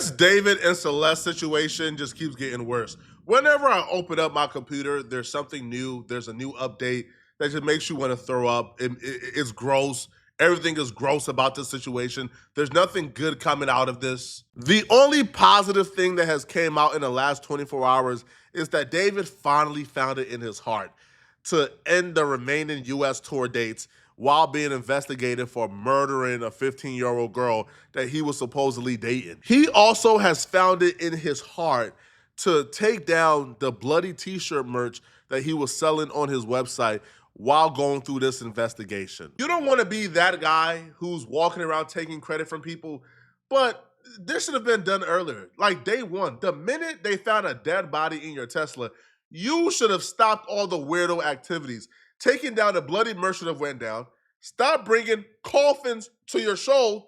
This David and Celeste situation just keeps getting worse. Whenever I open up my computer, there's something new. There's a new update that just makes you want to throw up. It's gross. Everything is gross about this situation. There's nothing good coming out of this. The only positive thing that has came out in the last 24 hours is that David finally found it in his heart to end the remaining U.S. tour dates while being investigated for murdering a 15-year-old girl that he was supposedly dating. He also has found it in his heart to take down the bloody t-shirt merch that he was selling on his website while going through this investigation. You don't want to be that guy who's walking around taking credit from people, but this should have been done earlier. Like day one, the minute they found a dead body in your Tesla, you should have stopped all the weirdo activities. Taking down the bloody merch should have went down. Stop bringing coffins to your show.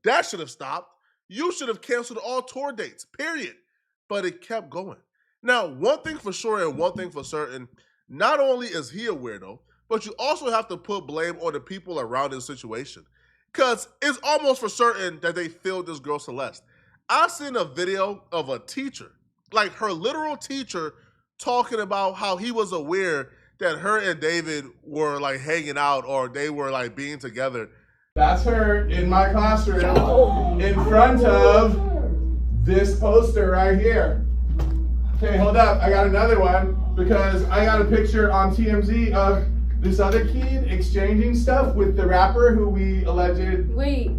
That should have stopped. You should have canceled all tour dates, period. But it kept going. Now, one thing for sure and one thing for certain, not only is he a weirdo, but you also have to put blame on the people around this situation. Because it's almost for certain that they failed this girl, Celeste. I've seen a video of a teacher, like her literal teacher, talking about how he was aware that her and David were like hanging out or they were like being together. That's her in my classroom in front of this poster right here. Okay, hold up. I got another one because I got a picture on TMZ of this other kid exchanging stuff with the rapper who we alleged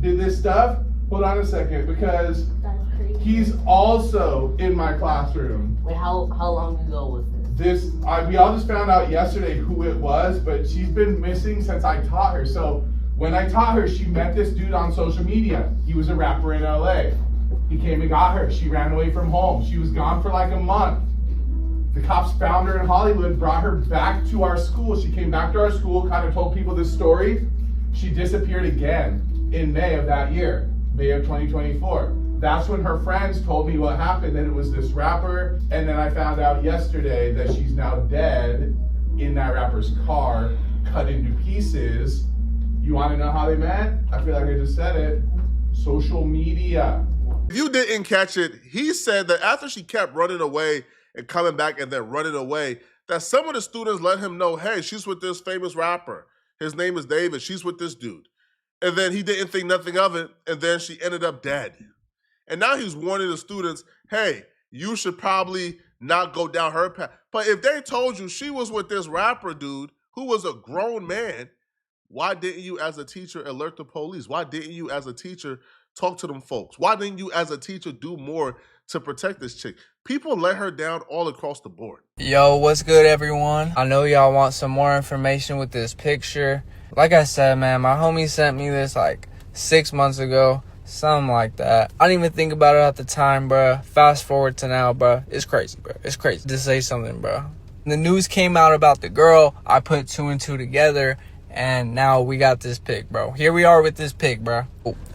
did this stuff. Hold on a second, because he's also in my classroom. Wait, how long ago was this? We all just found out yesterday who it was, but she's been missing since I taught her. So when I taught her, she met this dude on social media. He was a rapper in LA. He came and got her. She ran away from home. She was gone for like a month. The cops found her in Hollywood, brought her back to our school. She came back to our school, kind of told people this story. She disappeared again in May of that year, May of 2024. That's when her friends told me what happened, that it was this rapper. And then I found out yesterday that she's now dead in that rapper's car, cut into pieces. You want to know how they met? I feel like I just said it. Social media. If you didn't catch it, he said that after she kept running away and coming back and then running away, that some of the students let him know, hey, she's with this famous rapper. His name is David. She's with this dude. And then he didn't think nothing of it. And then she ended up dead. And now he's warning the students, hey, you should probably not go down her path. But if they told you she was with this rapper dude who was a grown man, why didn't you as a teacher alert the police? Why didn't you as a teacher talk to them folks? Why didn't you as a teacher do more to protect this chick? People let her down all across the board. Yo, what's good, everyone? I know y'all want some more information with this picture. Like I said, man, my homie sent me this like 6 months ago. Something like that. I didn't even think about it at the time, bro. Fast forward to now, bro. It's crazy, bro. It's crazy to say something, bro. The news came out about the girl. I put 2 and 2 together, and now we got this pic, bro. Here we are with this pic, bro.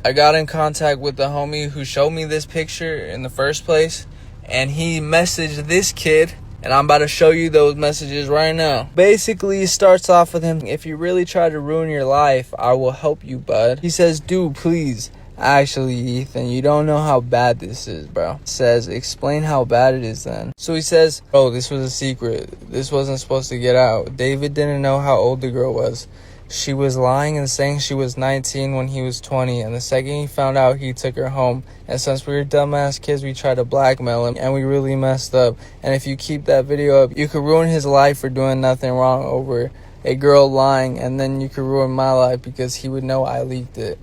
I got in contact with the homie who showed me this picture in the first place, and he messaged this kid, and I'm about to show you those messages right now. Basically, it starts off with him, if you really try to ruin your life, I will help you, bud. He says, dude, please. Actually, Ethan, you don't know how bad this is, bro. Says, explain how bad it is then. So he says, oh, this was a secret. This wasn't supposed to get out. David didn't know how old the girl was. She was lying and saying she was 19 when he was 20. And the second he found out, he took her home. And since we were dumbass kids, we tried to blackmail him. And we really messed up. And if you keep that video up, you could ruin his life for doing nothing wrong over a girl lying. And then you could ruin my life because he would know I leaked it.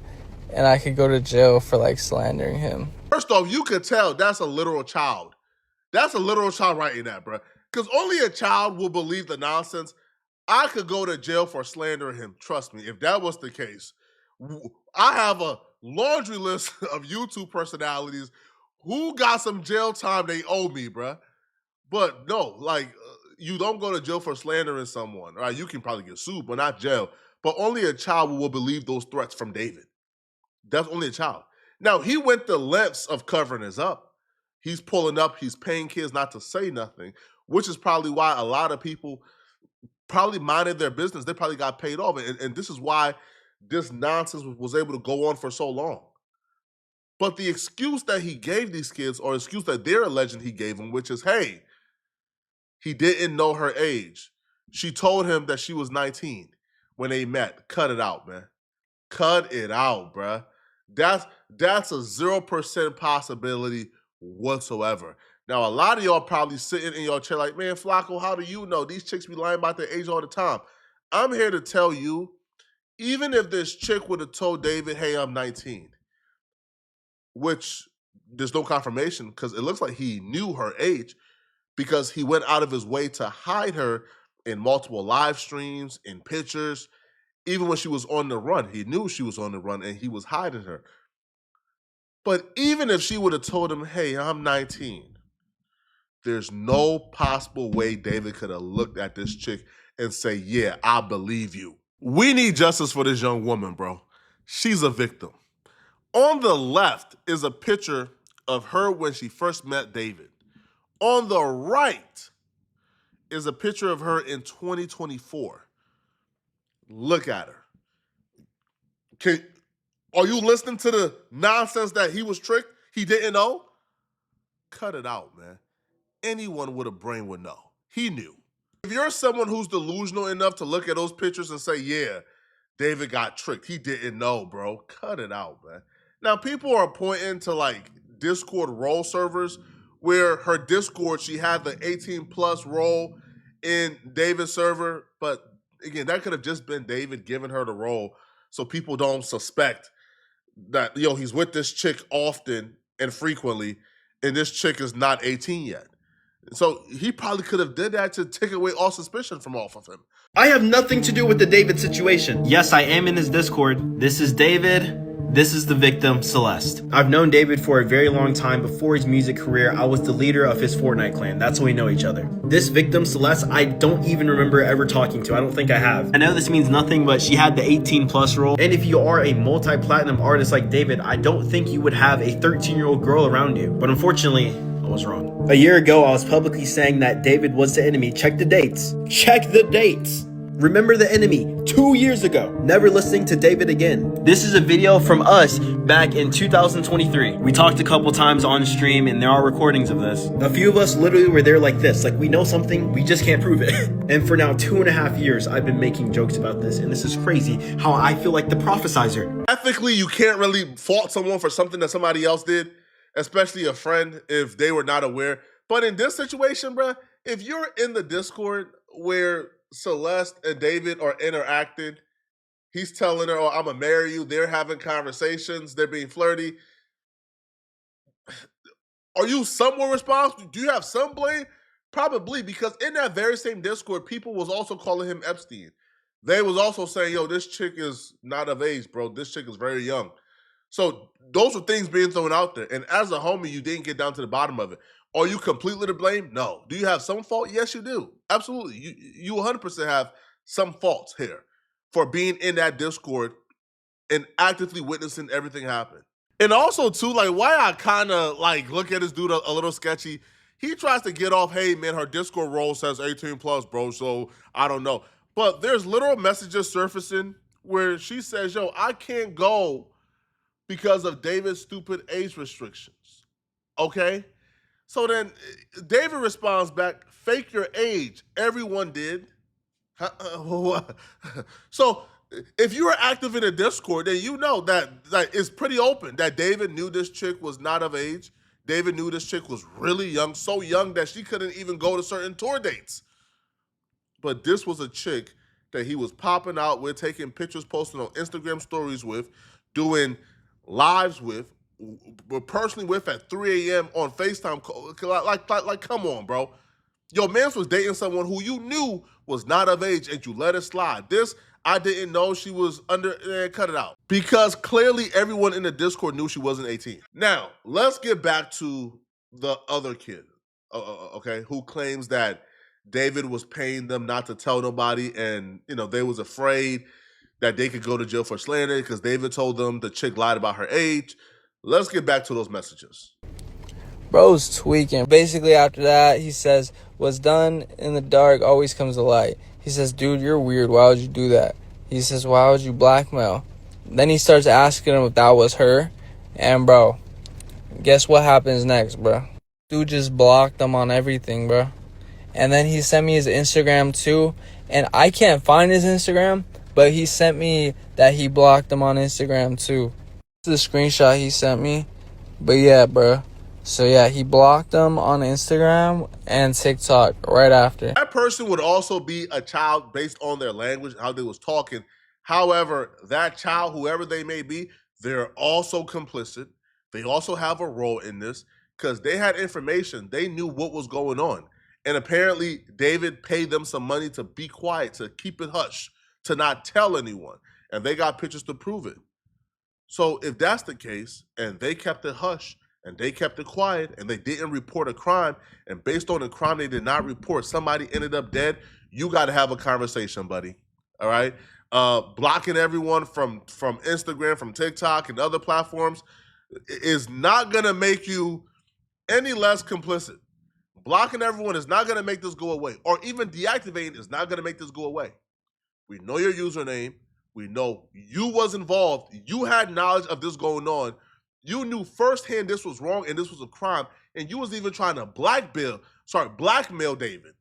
And I could go to jail for like slandering him. First off, you could tell that's a literal child. That's a literal child writing that, bro. Because only a child will believe the nonsense. I could go to jail for slandering him. Trust me, if that was the case. I have a laundry list of YouTube personalities who got some jail time they owe me, bro. But no, like, you don't go to jail for slandering someone. Right? You can probably get sued, but not jail. But only a child will believe those threats from David. That's only a child. Now, he went the lengths of covering this up. He's pulling up, he's paying kids not to say nothing, which is probably why a lot of people probably minded their business. They probably got paid off. And this is why this nonsense was able to go on for so long. But the excuse that he gave these kids, or excuse that they're alleging he gave them, which is, hey, he didn't know her age. She told him that she was 19 when they met. Cut it out, man. Cut it out, bruh. That's a 0% possibility whatsoever. Now, a lot of y'all probably sitting in your chair like, man, Flacco, how do you know? These chicks be lying about their age all the time. I'm here to tell you, even if this chick would have told David, hey, I'm 19, which there's no confirmation because it looks like he knew her age because he went out of his way to hide her in multiple live streams, in pictures. Even when she was on the run, he knew she was on the run and he was hiding her. But even if she would have told him, hey, I'm 19, there's no possible way David could have looked at this chick and say, yeah, I believe you. We need justice for this young woman, bro. She's a victim. On the left is a picture of her when she first met David. On the right is a picture of her in 2024. Look at her. Are you listening to the nonsense that he was tricked? He didn't know? Cut it out, man. Anyone with a brain would know. He knew. If you're someone who's delusional enough to look at those pictures and say, yeah, David got tricked, he didn't know, bro, cut it out, man. Now, people are pointing to like Discord role servers where her Discord, she had the 18+ role in David's server, but again, that could have just been David giving her the role so people don't suspect that, he's with this chick often and frequently, and this chick is not 18 yet. So he probably could have did that to take away all suspicion from off of him. I have nothing to do with the David situation. Yes, I am in his Discord. This is David. This is the victim, Celeste. I've known David for a very long time. Before his music career, I was the leader of his Fortnite clan. That's how we know each other. This victim, Celeste, I don't even remember ever talking to. I don't think I have. I know this means nothing, but she had the 18+ role. And if you are a multi-platinum artist like David, I don't think you would have a 13-year-old girl around you. But unfortunately, I was wrong. A year ago, I was publicly saying that David was the enemy. Check the dates. Check the dates. Remember the enemy 2 years ago. Never listening to David again. This is a video from us back in 2023. We talked a couple times on stream and there are recordings of this. A few of us literally were there like this. Like we know something, we just can't prove it. And for now 2.5 years, I've been making jokes about this. And this is crazy how I feel like the prophesizer. Ethically, you can't really fault someone for something that somebody else did, especially a friend if they were not aware. But in this situation, bruh, if you're in the Discord where Celeste and David are interacting, he's telling her, oh, I'm gonna marry you, they're having conversations, they're being flirty. Are you somewhat responsible? Do you have some blame? Probably, because in that very same Discord, people was also calling him Epstein. They was also saying, yo, this chick is not of age, bro. This chick is very young. So those were things being thrown out there. And as a homie, you didn't get down to the bottom of it. Are you completely to blame? No. Do you have some fault? Yes, you do. Absolutely. You 100% have some faults here for being in that Discord and actively witnessing everything happen. And also, too, like, why I kind of, like, look at this dude a little sketchy. He tries to get off, hey, man, her Discord role says 18+, bro, so I don't know. But there's literal messages surfacing where she says, yo, I can't go because of David's stupid age restrictions. Okay? So then David responds back, fake your age. Everyone did. So if you were active in a Discord, then you know that it's pretty open that David knew this chick was not of age. David knew this chick was really young, so young that she couldn't even go to certain tour dates. But this was a chick that he was popping out with, taking pictures, posting on Instagram stories with, doing lives with, personally with at 3 a.m. on FaceTime. Like, come on, bro. Your man was dating someone who you knew was not of age and you let it slide. This, I didn't know she was under, cut it out. Because clearly everyone in the Discord knew she wasn't 18. Now, let's get back to the other kid, okay, who claims that David was paying them not to tell nobody and, they was afraid that they could go to jail for slander because David told them the chick lied about her age. Let's get back to those messages. Bro's tweaking. Basically, after that, he says, what's done in the dark always comes to light. He says, dude, you're weird. Why would you do that? He says, why would you blackmail? Then he starts asking him if that was her. And, bro, Guess what happens next, bro? Dude just blocked him on everything, bro. And then he sent me his Instagram too. And I can't find his Instagram, but he sent me that he blocked him on Instagram too. This is the screenshot he sent me. But yeah, bro. So yeah, he blocked him on Instagram and TikTok right after. That person would also be a child based on their language, how they was talking. However, that child, whoever they may be, they're also complicit. They also have a role in this because they had information. They knew what was going on. And apparently, David paid them some money to be quiet, to keep it hush, to not tell anyone. And they got pictures to prove it. So if that's the case, and they kept it hush, and they kept it quiet, and they didn't report a crime, and based on the crime they did not report, somebody ended up dead, you got to have a conversation, buddy. All right? Blocking everyone from Instagram, from TikTok, and other platforms is not going to make you any less complicit. Blocking everyone is not going to make this go away, or even deactivating is not going to make this go away. We know your username. We know you was involved. You had knowledge of this going on. You knew firsthand this was wrong and this was a crime, and you was even trying to blackmail David.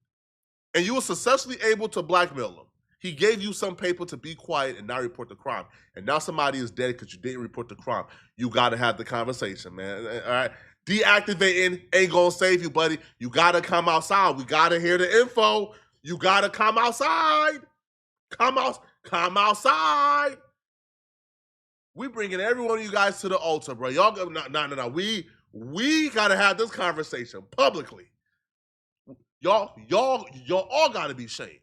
And you were successfully able to blackmail him. He gave you some paper to be quiet and not report the crime. And now somebody is dead because you didn't report the crime. You got to have the conversation, man. All right? Deactivating ain't going to save you, buddy. You got to come outside. We got to hear the info. You got to come outside. Come outside. We bringing every one of you guys to the altar, bro. Y'all go, no. We got to have this conversation publicly. Y'all all got to be shamed.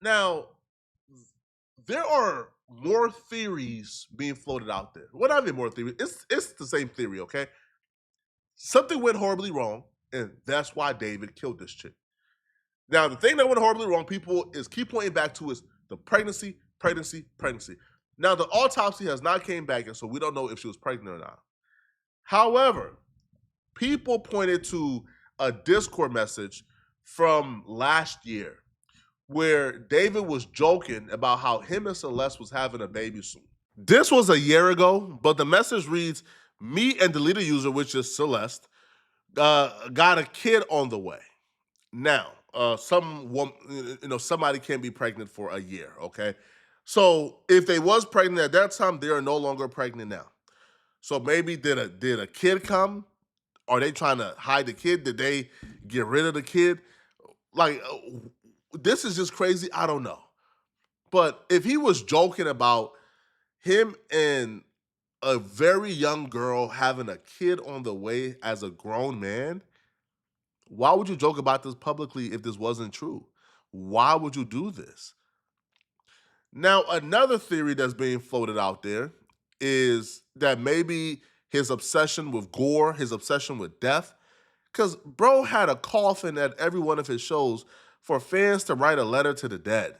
Now, there are more theories being floated out there. What I mean more theories? It's the same theory, okay? Something went horribly wrong, and that's why David killed this chick. Now, the thing that went horribly wrong, people is keep pointing back to is the pregnancy. Now, the autopsy has not came back, and so we don't know if she was pregnant or not. However, people pointed to a Discord message from last year where David was joking about how him and Celeste was having a baby soon. This was a year ago, but the message reads, me and the leader user, which is Celeste, got a kid on the way. Now, somebody can't be pregnant for a year, okay? So if they was pregnant at that time, they are no longer pregnant now. So maybe did a kid come? Are they trying to hide the kid? Did they get rid of the kid? Like, this is just crazy. I don't know. But if he was joking about him and a very young girl having a kid on the way as a grown man, why would you joke about this publicly if this wasn't true? Why would you do this? Now, another theory that's being floated out there is that maybe his obsession with gore, his obsession with death, because bro had a coffin at every one of his shows for fans to write a letter to the dead.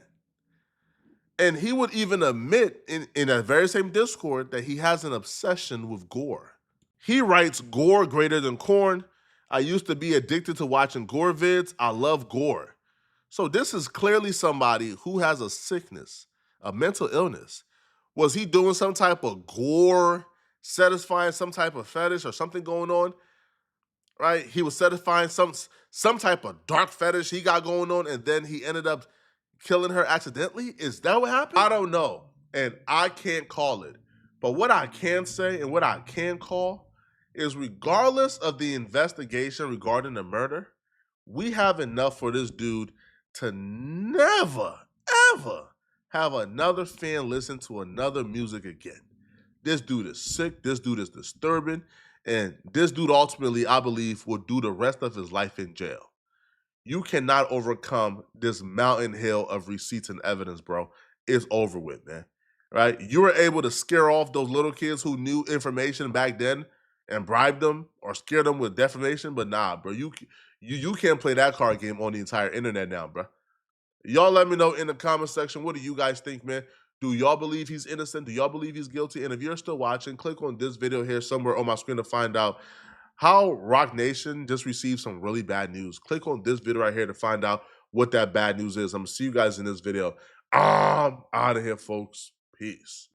And he would even admit in that very same Discord that he has an obsession with gore. He writes, gore greater than corn. I used to be addicted to watching gore vids. I love gore. So this is clearly somebody who has a sickness, a mental illness. Was he doing some type of gore, satisfying some type of fetish or something going on? Right? He was satisfying some type of dark fetish he got going on, and then he ended up killing her accidentally? Is that what happened? I don't know, and I can't call it. But what I can say and what I can call is regardless of the investigation regarding the murder, we have enough for this dude to never, ever have another fan listen to another music again. This dude is sick. This dude is disturbing. And this dude ultimately, I believe, will do the rest of his life in jail. You cannot overcome this mountain hill of receipts and evidence, bro. It's over with, man. Right? You were able to scare off those little kids who knew information back then and bribe them or scare them with defamation, but nah, bro. You can't play that card game on the entire internet now, bro. Y'all let me know in the comment section, what do you guys think, man? Do y'all believe he's innocent? Do y'all believe he's guilty? And if you're still watching, click on this video here somewhere on my screen to find out how Rock Nation just received some really bad news. Click on this video right here to find out what that bad news is. I'm going to see you guys in this video. I'm out of here, folks. Peace.